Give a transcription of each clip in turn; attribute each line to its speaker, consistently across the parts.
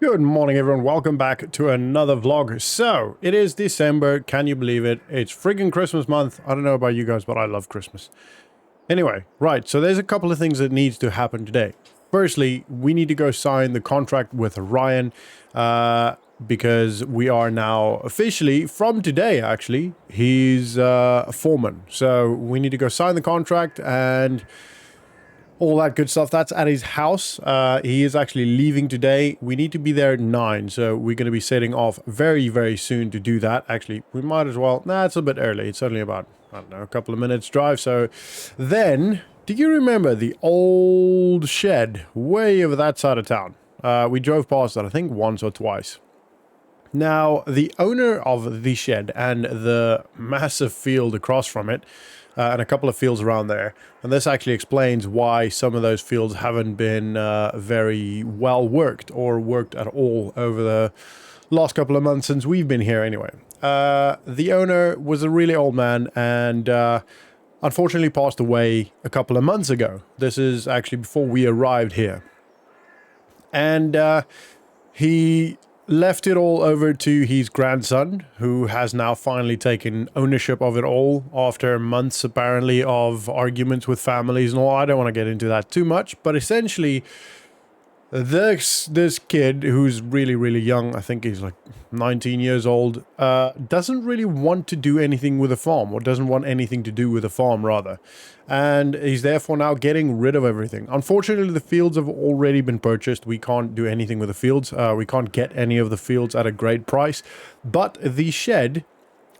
Speaker 1: Good morning, everyone. Welcome back to another vlog. So, it is December. Can you believe it? It's friggin' Christmas month. I don't know about you guys, but I love Christmas. Anyway, right. So, there's a couple of things that needs to happen today. Firstly, we need to go sign the contract with Ryan because we are now officially, from today, actually, he's a foreman. So, we need to go sign the contract and all that good stuff. That's at his house. He is actually leaving today. We need to be there at 9, so we're going to be setting off very, very soon to do that. Actually, we might as well. Nah, it's a bit early. It's only about, I don't know, a couple of minutes drive. So then, do you remember the old shed way over that side of town? We drove past that, I think, once or twice. Now, the owner of the shed and the massive field across from it, and a couple of fields around there. And this actually explains why some of those fields haven't been very well worked or worked at all over the last couple of months since we've been here anyway. The owner was a really old man and unfortunately passed away a couple of months ago. This is actually before we arrived here. And he left it all over to his grandson, who has now finally taken ownership of it all after months, apparently, of arguments with families and all. I don't want to get into that too much, but essentially, this kid, who's really, really young, I think he's like 19 years old, doesn't really want to do anything with a farm, or doesn't want anything to do with a farm, rather. And he's therefore now getting rid of everything. Unfortunately, the fields have already been purchased. We can't do anything with the fields. We can't get any of the fields at a great price. But the shed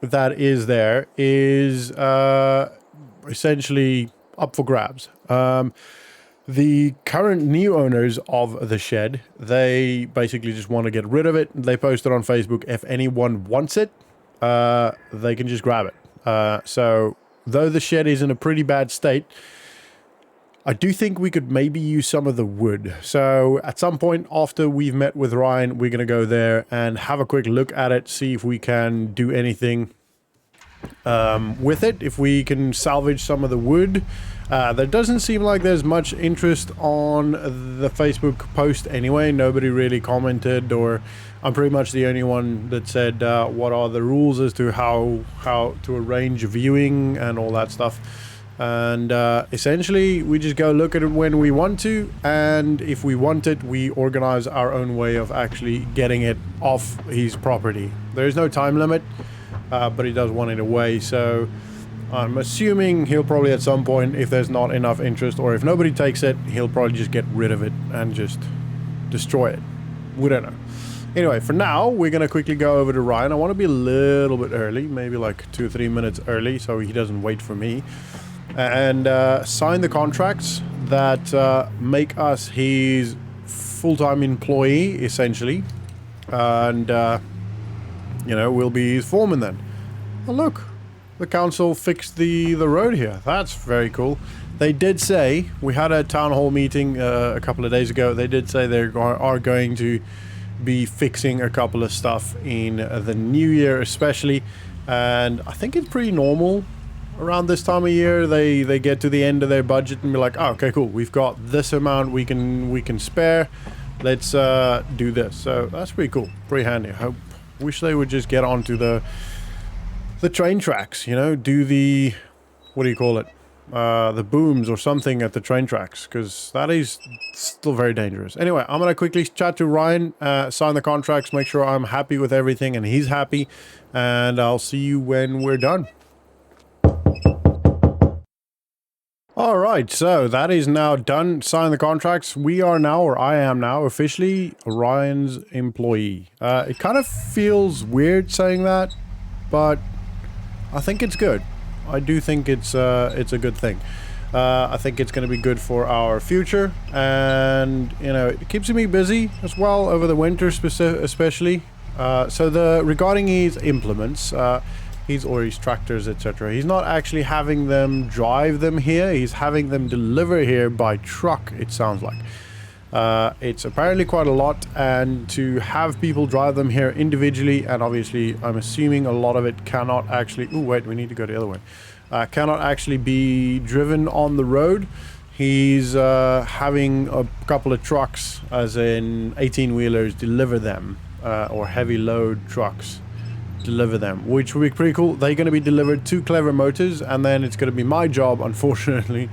Speaker 1: that is there is essentially up for grabs. The current new owners of the shed, they basically just want to get rid of it. They posted on Facebook, if anyone wants it, they can just grab it. So, though the shed is in a pretty bad state, I do think we could maybe use some of the wood. So, at some point after we've met with Ryan, we're going to go there and have a quick look at it, see if we can do anything with it, if we can salvage some of the wood. There doesn't seem like there's much interest on the Facebook post anyway. Nobody really commented, or I'm pretty much the only one that said what are the rules as to how to arrange viewing and all that stuff. And essentially we just go look at it when we want to, and if we want it, we organize our own way of actually getting it off his property. There's no time limit, but he does want it away, so I'm assuming he'll probably at some point, if there's not enough interest or if nobody takes it, he'll probably just get rid of it and just destroy it. We don't know. Anyway, for now, we're going to quickly go over to Ryan. I want to be a little bit early, maybe like 2 or 3 minutes early, so he doesn't wait for me. And sign the contracts that make us his full-time employee, essentially. And, you know, we'll be his foreman then. Oh, look. The council fixed the road here. That's very cool. They did say, we had a town hall meeting a couple of days ago, they did say they are going to be fixing a couple of stuff in the new year especially, and I think it's pretty normal around this time of year. They get to the end of their budget and be like, oh, okay, cool, we've got this amount we can spare, let's do this. So that's pretty cool, pretty handy. I wish they would just get onto the train tracks, you know, do the, what do you call it, the booms or something at the train tracks, because that is still very dangerous. Anyway, I'm going to quickly chat to Ryan, sign the contracts, make sure I'm happy with everything and he's happy, and I'll see you when we're done. Alright, so that is now done. Sign the contracts. We are now, or I am now, officially Ryan's employee. It kind of feels weird saying that, but I think it's good. I do think it's a good thing. I think it's going to be good for our future, and you know, it keeps me busy as well over the winter, especially. So regarding his implements, his tractors, etc. He's not actually having them drive them here. He's having them deliver here by truck. It sounds like. It's apparently quite a lot, and to have people drive them here individually, and obviously I'm assuming a lot of it cannot actually, oh wait, we need to go the other way, cannot actually be driven on the road. He's having a couple of trucks, as in 18-wheelers, deliver them, or heavy load trucks deliver them, which will be pretty cool. They're going to be delivered to Clever Motors, and then it's going to be my job, unfortunately,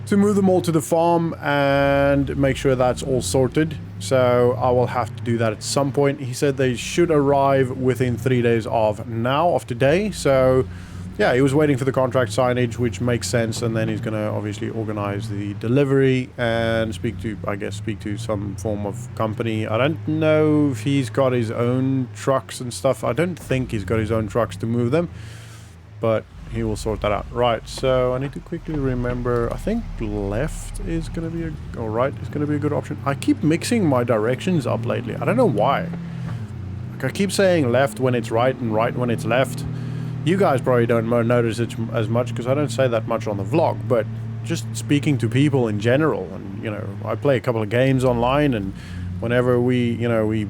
Speaker 1: to move them all to the farm and make sure that's all sorted. So I will have to do that at some point. He said they should arrive within 3 days of today. So yeah, he was waiting for the contract signage, which makes sense, and then he's going to obviously organize the delivery and speak to some form of company. I don't know if he's got his own trucks and stuff. I don't think he's got his own trucks to move them, but he will sort that out. Right, so I need to quickly remember, I think left is going to be or right is going to be a good option. I keep mixing my directions up lately. I don't know why. Like, I keep saying left when it's right and right when it's left. You guys probably don't notice it as much because I don't say that much on the vlog, but just speaking to people in general, and, you know, I play a couple of games online, and whenever we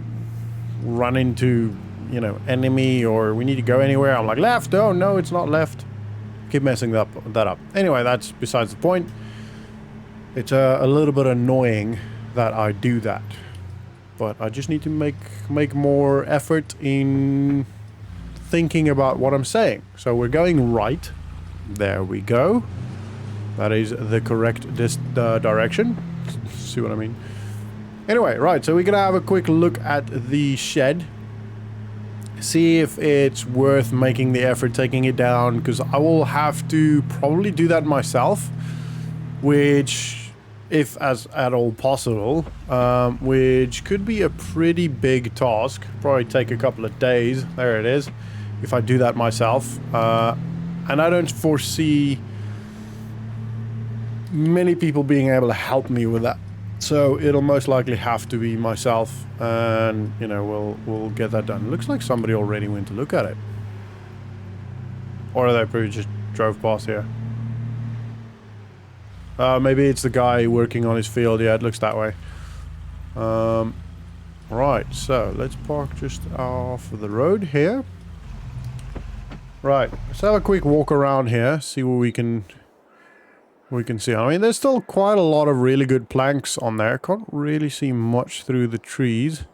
Speaker 1: run into, you know, enemy or we need to go anywhere, I'm like, left. Oh, no, it's not left. Keep messing that up. Anyway, that's besides the point. It's a little bit annoying that I do that, but I just need to make more effort in thinking about what I'm saying. So we're going right. There we go. That is the correct direction. See what I mean? Anyway, right, so we're gonna have a quick look at the shed. See if it's worth making the effort taking it down, because I will have to probably do that myself, which, if as at all possible, which could be a pretty big task. Probably take a couple of days. There it is. If I do that myself, and I don't foresee many people being able to help me with that, so it'll most likely have to be myself, and you know, we'll get that done. Looks like somebody already went to look at it, or they probably just drove past here. Maybe it's the guy working on his field. Yeah, it looks that way. Right, so let's park just off the road here. Right, let's have a quick walk around here, see what we can see. I mean, there's still quite a lot of really good planks on there. Can't really see much through the trees.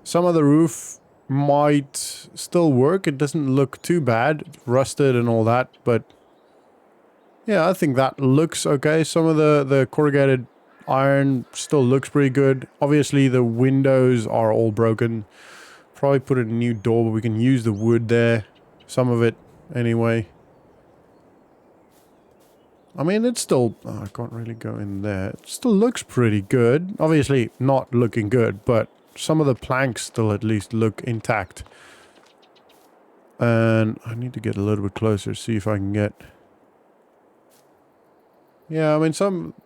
Speaker 1: Some of the roof might still work. It doesn't look too bad, rusted and all that, but yeah, I think that looks okay. Some of the corrugated iron still looks pretty good. Obviously, the windows are all broken. Probably put in a new door, but we can use the wood there. Some of it, anyway. I mean, it's still... Oh, I can't really go in there. It still looks pretty good. Obviously, not looking good, but some of the planks still at least look intact. And I need to get a little bit closer, see if I can get... Yeah, I mean,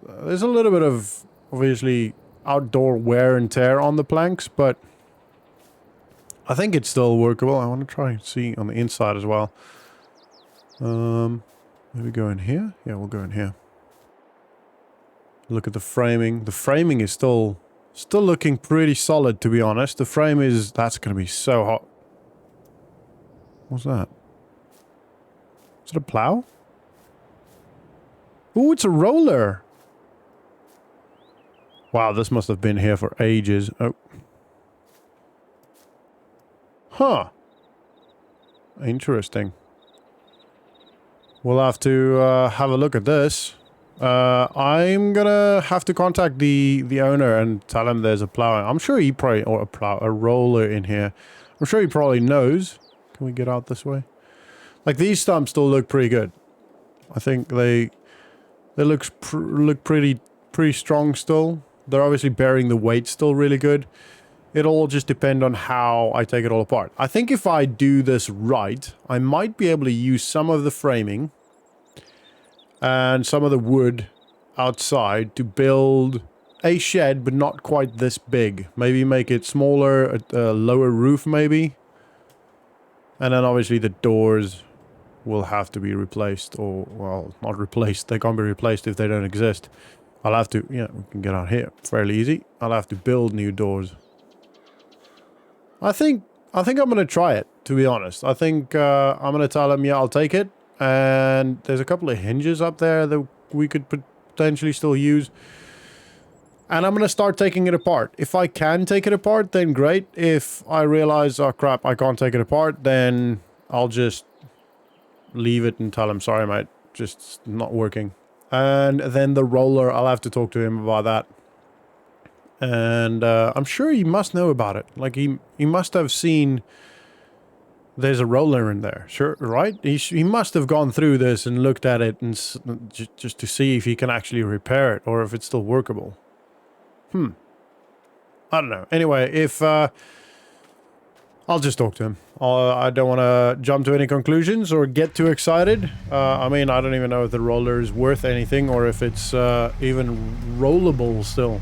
Speaker 1: there's a little bit of, obviously, outdoor wear and tear on the planks, but I think it's still workable. I want to try and see on the inside as well. Maybe go in here? Yeah, we'll go in here. Look at the framing. The framing is still looking pretty solid, to be honest. The frame is... That's going to be so hot. What's that? Is it a plow? Oh, it's a roller. Wow, this must have been here for ages. Oh. Huh. Interesting. We'll have to have a look at this. I'm gonna have to contact the owner and tell him there's a plow. I'm sure he probably... Or a roller in here. I'm sure he probably knows. Can we get out this way? Like, these stumps still look pretty good. I think they look pretty strong still. They're obviously bearing the weight still really good. It'll all just depend on how I take it all apart. I think if I do this right, I might be able to use some of the framing and some of the wood outside to build a shed, but not quite this big. Maybe make it smaller, a lower roof maybe. And then obviously the doors will have to be replaced, or, well, not replaced. They can't be replaced if they don't exist. I'll have to, yeah, we can get out here fairly easy. I'll have to build new doors. I think I'm going to try it, to be honest. I think I'm going to tell him, yeah, I'll take it. And there's a couple of hinges up there that we could potentially still use. And I'm going to start taking it apart. If I can take it apart, then great. If I realize, oh crap, I can't take it apart, then I'll just leave it and tell him, sorry mate, just not working. And then the roller, I'll have to talk to him about that. And I'm sure he must know about it. Like, he must have seen there's a roller in there, sure, right? He must have gone through this and looked at it and just to see if he can actually repair it or if it's still workable. I don't know. Anyway, if I'll just talk to him. I don't want to jump to any conclusions or get too excited. I mean, I don't even know if the roller is worth anything or if it's even rollable still.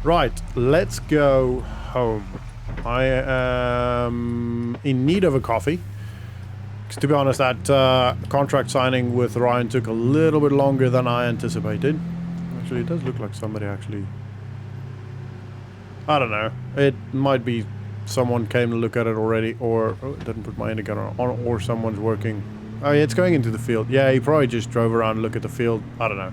Speaker 1: Right, let's go home. I am in need of a coffee. 'Cause to be honest, that contract signing with Ryan took a little bit longer than I anticipated. Actually, it does look like somebody actually... I don't know. It might be someone came to look at it already, or... Oh, it didn't put my indicator on, or someone's working. Oh yeah, it's going into the field. Yeah, he probably just drove around and looked at the field. I don't know.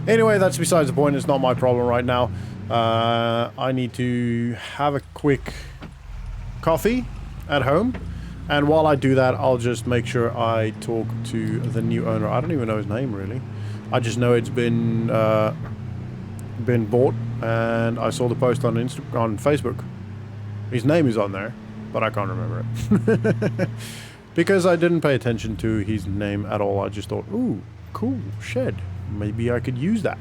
Speaker 1: Anyway, that's besides the point. It's not my problem right now. I need to have a quick coffee at home. And while I do that, I'll just make sure I talk to the new owner. I don't even know his name, really. I just know it's been bought, and I saw the post on Facebook. His name is on there, but I can't remember it. Because I didn't pay attention to his name at all. I just thought, ooh, cool, shed. Maybe I could use that.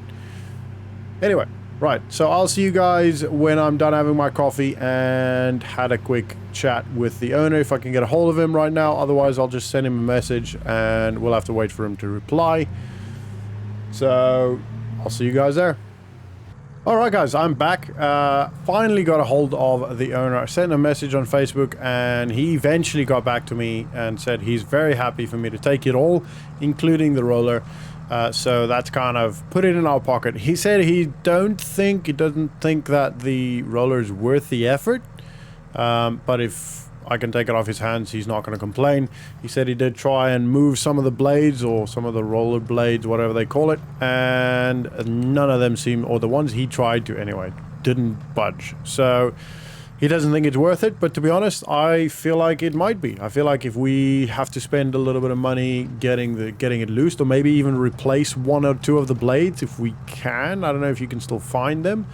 Speaker 1: Anyway, right, so I'll see you guys when I'm done having my coffee and had a quick chat with the owner, if I can get a hold of him right now. Otherwise, I'll just send him a message and we'll have to wait for him to reply. So, I'll see you guys there. Alright guys, I'm back. Finally got a hold of the owner. I sent a message on Facebook and he eventually got back to me and said he's very happy for me to take it all, including the roller. So that's kind of put it in our pocket. He said he doesn't think that the roller is worth the effort. But if I can take it off his hands, he's not going to complain. He said he did try and move some of the blades, or some of the roller blades, whatever they call it, and none of them seem, or the ones he tried to anyway, didn't budge. So he doesn't think it's worth it, but to be honest, I feel like it might be. I feel like if we have to spend a little bit of money getting it loosed, or maybe even replace one or two of the blades if we can. I don't know if you can still find them.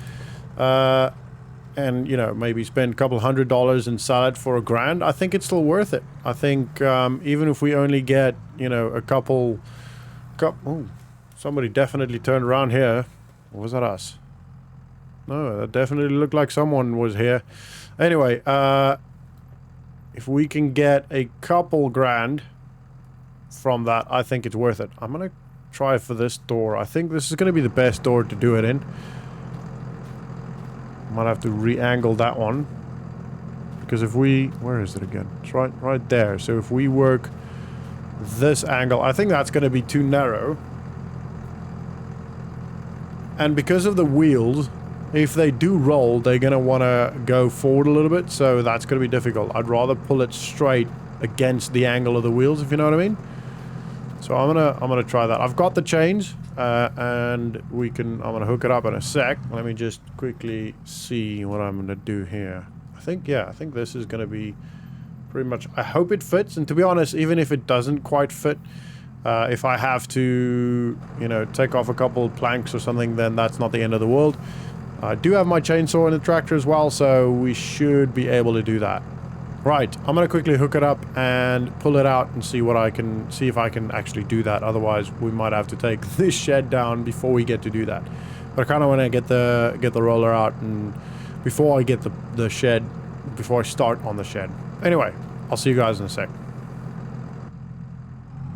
Speaker 1: And, you know, maybe spend a couple $100 and sell it for $1,000, I think it's still worth it. I think even if we only get, you know, a couple... Oh, somebody definitely turned around here. Or was that us? No, that definitely looked like someone was here. Anyway, if we can get a couple grand from that, I think it's worth it. I'm going to try for this door. I think this is going to be the best door to do it in. Might have to re-angle that one, because if we... Where is it again? It's right there. So if we work this angle, I think that's going to be too narrow. And because of the wheels, if they do roll, they're going to want to go forward a little bit, so that's going to be difficult. I'd rather pull it straight against the angle of the wheels, if you know what I mean. So I'm gonna try that. I've got the chains, and I'm gonna hook it up in a sec. Let me just quickly see what I'm gonna do here. I think this is gonna be pretty much... I hope it fits, and to be honest, even if it doesn't quite fit, if I have to, you know, take off a couple planks or something, then that's not the end of the world. I do have my chainsaw in the tractor as well, so we should be able to do that. Right, I'm gonna quickly hook it up and pull it out and see if I can actually do that. Otherwise, we might have to take this shed down before we get to do that. But I kind of want to get the roller out, and before I get the shed, before I start on the shed. Anyway, I'll see you guys in a sec.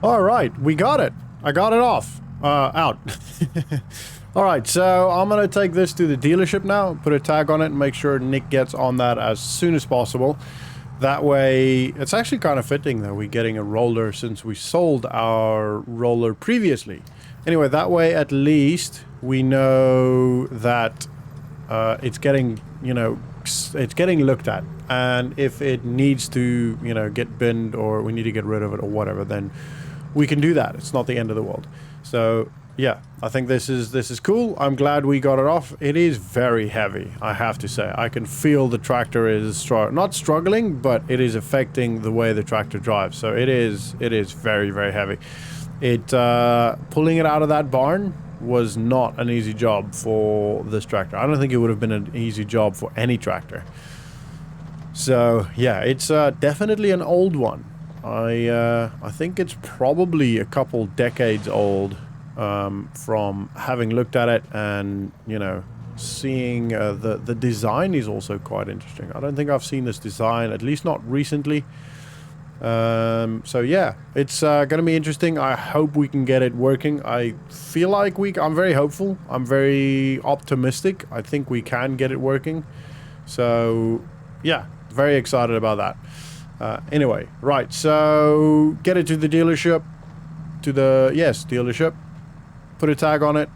Speaker 1: All right, we got it. I got it off, out. All right, so I'm gonna take this to the dealership now, put a tag on it, and make sure Nick gets on that as soon as possible. That way, it's actually kind of fitting that we're getting a roller since we sold our roller previously. Anyway, that way at least we know that it's getting, you know, it's getting looked at. And if it needs to, you know, get binned or we need to get rid of it or whatever, then we can do that. It's not the end of the world. So yeah, I think this is cool. I'm glad we got it off. It is very heavy, I have to say. I can feel the tractor is not struggling, but it is affecting the way the tractor drives. So it is very, very heavy. It pulling it out of that barn was not an easy job for this tractor. I don't think it would have been an easy job for any tractor. So yeah, it's definitely an old one. I think it's probably a couple decades old. From having looked at it and, you know, seeing the design is also quite interesting. I don't think I've seen this design, at least not recently. So yeah, it's going to be interesting. I hope we can get it working. I feel like I'm very hopeful. I'm very optimistic. I think we can get it working. So yeah, very excited about that. Anyway, right, so get it to the dealership. Dealership. Put a tag on it,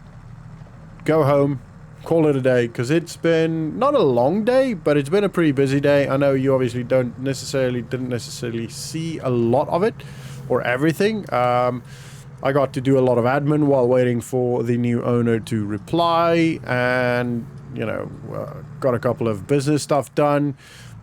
Speaker 1: go home, call it a day, because it's been not a long day, but it's been a pretty busy day. I know you obviously didn't necessarily see a lot of it or everything. I got to do a lot of admin while waiting for the new owner to reply, and you know, got a couple of business stuff done.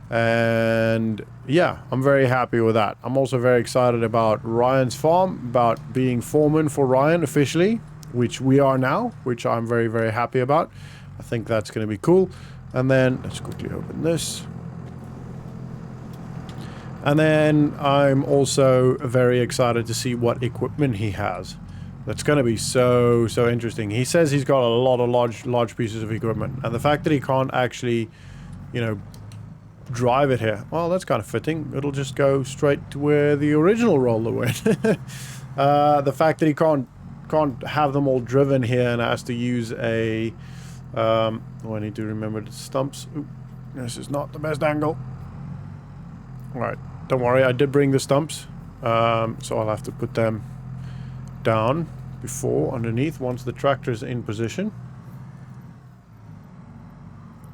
Speaker 1: And yeah, I'm very happy with that. I'm also very excited about Ryan's farm, about being foreman for Ryan officially, which we are now, which I'm very, very happy about. I think that's going to be cool. And then let's quickly open this. And then I'm also very excited to see what equipment he has. That's going to be so interesting. He says he's got a lot of large pieces of equipment, and the fact that he can't actually, you know, drive it here, well, that's kind of fitting. It'll just go straight to where the original roller went. The fact that he can't have them all driven here and has to use a I need to remember the stumps. Ooh, this is not the best angle. All right, don't worry, I did bring the stumps, so I'll have to put them down before underneath once the tractor's in position,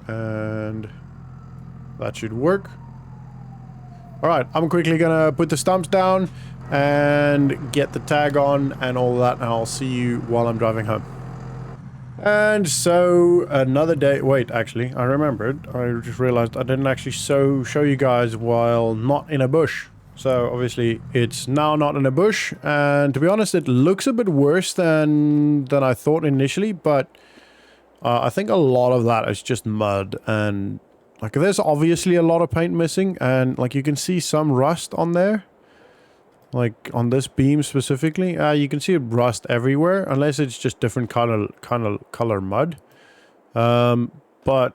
Speaker 1: and that should work. All right, I'm quickly gonna put the stumps down and get the tag on and all that, and I'll see you while I'm driving home. And so another day. Wait, actually, I remembered. I just realized I didn't actually show you guys while not in a bush. So obviously it's now not in a bush, and to be honest, it looks a bit worse than I thought initially. But I think a lot of that is just mud, and like there's obviously a lot of paint missing, and like you can see some rust on there. Like on this beam specifically, you can see rust everywhere, unless it's just different color mud. But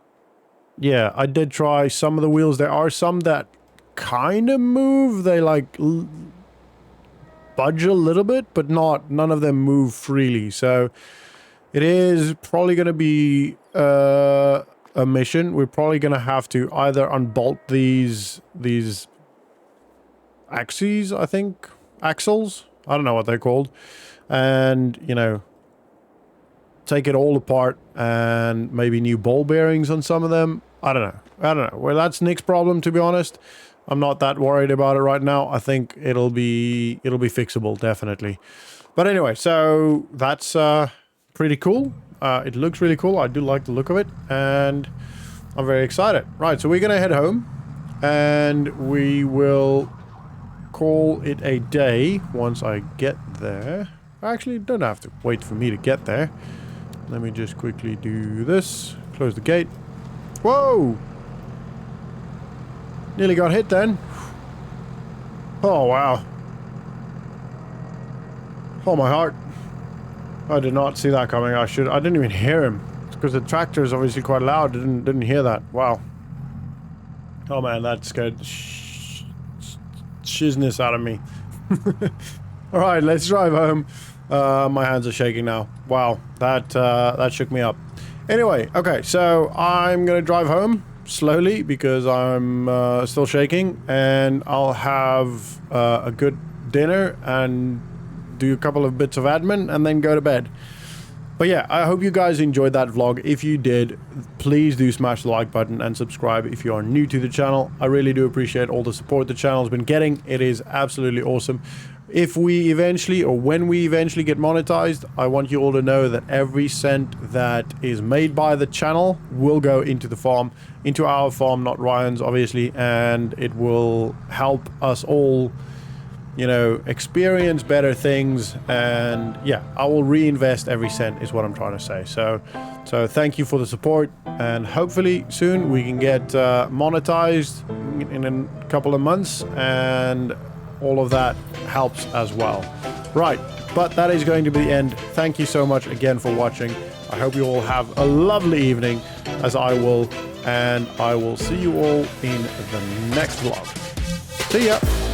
Speaker 1: yeah, I did try some of the wheels. There are some that kind of move. They like budge a little bit, but none of them move freely. So it is probably going to be a mission. We're probably going to have to either unbolt these axes, I think, axles, I don't know what they're called, and you know, take it all apart and maybe new ball bearings on some of them. I don't know. Well, that's Nick's problem, to be honest. I'm not that worried about it right now. I think it'll be fixable, definitely. But anyway, so that's pretty cool. It looks really cool. I do like the look of it, and I'm very excited. Right, so we're gonna head home, and we will call it a day once I get there. I actually don't have to wait for me to get there. Let me just quickly do this. Close the gate. Whoa! Nearly got hit then. Oh, wow. Oh, my heart. I did not see that coming. I didn't even hear him. It's because the tractor is obviously quite loud. Didn't hear that. Wow. Oh, man, that scared shizness out of me. All right, let's drive home. My hands are shaking now. Wow, that shook me up. Anyway, okay, so I'm gonna drive home slowly because I'm still shaking, and I'll have a good dinner and do a couple of bits of admin and then go to bed. But yeah, I hope you guys enjoyed that vlog. If you did, please do smash the like button and subscribe if you are new to the channel. I really do appreciate all the support the channel's been getting. It is absolutely awesome. If we eventually, or when we eventually get monetized, I want you all to know that every cent that is made by the channel will go into the farm, into our farm, not Ryan's, obviously, and it will help us all, you know, experience better things. And yeah, I will reinvest every cent is what I'm trying to say. So thank you for the support, and hopefully soon we can get monetized in a couple of months, and all of that helps as well. Right, but that is going to be the end. Thank you so much again for watching. I hope you all have a lovely evening, as I will, and I will see you all in the next vlog. See ya!